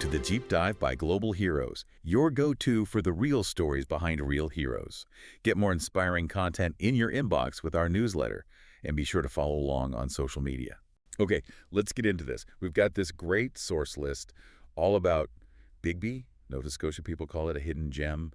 to the Deep Dive by Global Heroes, your go-to for the real stories behind real heroes. Get more inspiring content in your inbox with our newsletter, and be sure to follow along on social media. Okay, let's get into this. We've got this great source list all about Digby. Nova Scotia people call it a hidden gem.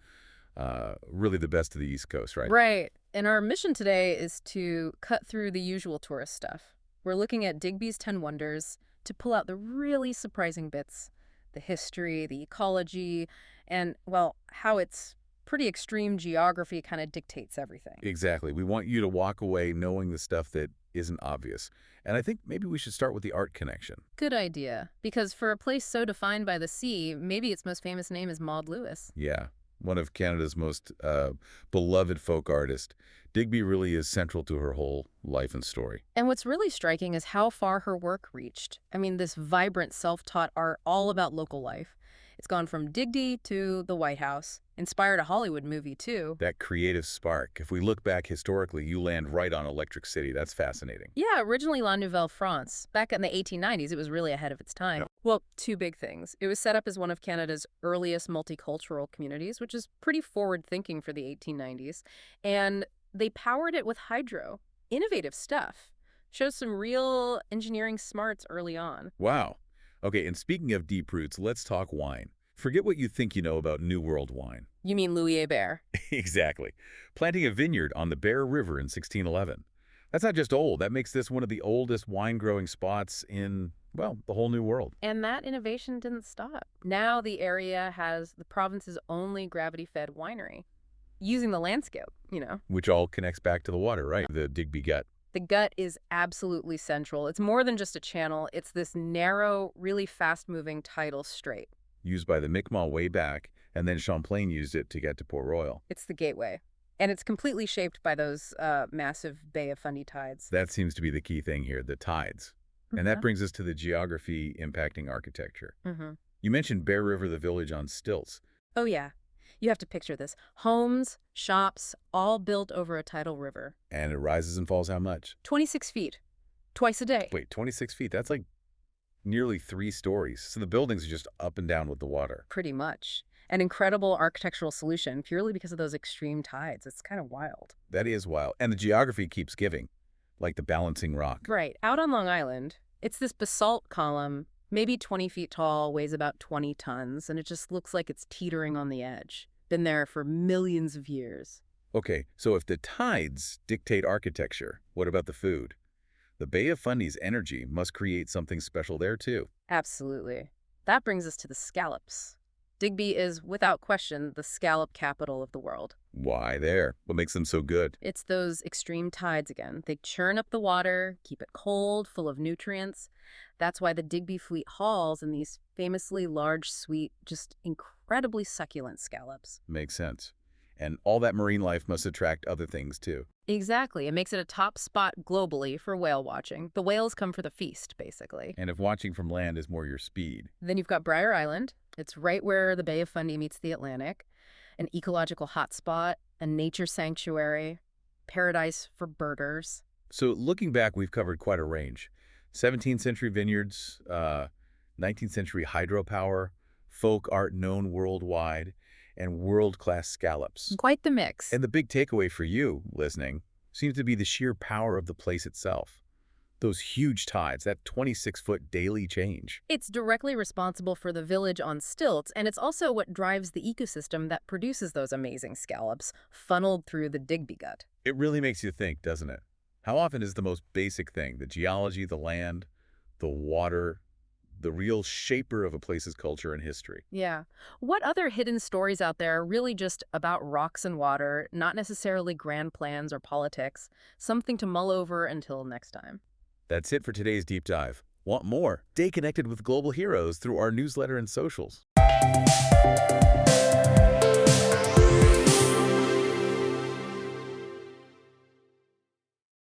Really the best of the East Coast, right? Right. And our mission today is to cut through the usual tourist stuff. We're looking at Digby's 10 Wonders to pull out the really surprising bits, the history, the ecology, and, well, how its pretty extreme geography kind of dictates everything. Exactly. We want you to walk away knowing the stuff that isn't obvious. And I think maybe we should start with the art connection. Good idea. Because for a place so defined by the sea, maybe its most famous name is Maud Lewis. Yeah, one of Canada's most beloved folk artists. Digby really is central to her whole life and story. And what's really striking is how far her work reached. I mean, this vibrant self-taught art all about local life. It's gone from Digby to the White House, inspired a Hollywood movie, too. That creative spark, if we look back historically, you land right on Electric City. That's fascinating. Yeah, originally La Nouvelle France. Back in the 1890s, it was really ahead of its time. Yep. Well, two big things. It was set up as one of Canada's earliest multicultural communities, which is pretty forward-thinking for the 1890s. And they powered it with hydro. Innovative stuff. Shows some real engineering smarts early on. Wow. Okay, and speaking of deep roots, let's talk wine. Forget what you think you know about New World wine. You mean Louis Hébert? Exactly. Planting a vineyard on the Bear River in 1611. That's not just old. That makes this one of the oldest wine-growing spots in, well, the whole New World. And that innovation didn't stop. Now the area has the province's only gravity-fed winery, using the landscape, Which all connects back to the water, right? The Digby Gut. The gut is absolutely central. It's more than just a channel. It's this narrow, really fast-moving tidal strait. Used by the Mi'kmaq way back, and then Champlain used it to get to Port Royal. It's the gateway. And it's completely shaped by those massive Bay of Fundy tides. That seems to be the key thing here, the tides. And that brings us to the geography impacting architecture. You mentioned Bear River, the village on stilts. Oh, yeah. You have to picture this. Homes, shops, all built over a tidal river. And it rises and falls how much? 26 feet. Twice a day. Wait, 26 feet? That's like nearly 3 stories. So the buildings are just up and down with the water. Pretty much. An incredible architectural solution purely because of those extreme tides. It's kind of wild. That is wild. And the geography keeps giving, like the balancing rock. Right. Out on Long Island, it's this basalt column, maybe 20 feet tall, weighs about 20 tons, and it just looks like it's teetering on the edge. Been there for millions of years. Okay, so if the tides dictate architecture, what about the food? The Bay of Fundy's energy must create something special there, too. Absolutely. That brings us to the scallops. Digby is, without question, the scallop capital of the world. Why there? What makes them so good? It's those extreme tides again. They churn up the water, keep it cold, full of nutrients. That's why the Digby fleet hauls in these famously large, sweet, just incredibly succulent scallops. Makes sense. And all that marine life must attract other things, too. Exactly. It makes it a top spot globally for whale watching. The whales come for the feast, basically. And if watching from land is more your speed. Then you've got Briar Island. It's right where the Bay of Fundy meets the Atlantic. An ecological hotspot, a nature sanctuary, paradise for birders. So looking back, we've covered quite a range. 17th century vineyards, 19th century hydropower, folk art known worldwide, and world-class scallops. Quite the mix. And the big takeaway for you, listening, seems to be the sheer power of the place itself. Those huge tides, that 26-foot daily change. It's directly responsible for the village on stilts, and it's also what drives the ecosystem that produces those amazing scallops, funneled through the Digby Gut. It really makes you think, doesn't it? How often is the most basic thing, the geology, the land, the water, the real shaper of a place's culture and history? Yeah. What other hidden stories out there are really just about rocks and water, not necessarily grand plans or politics? Something to mull over until next time. That's it for today's deep dive. Want more? Stay connected with Global Heroes through our newsletter and socials.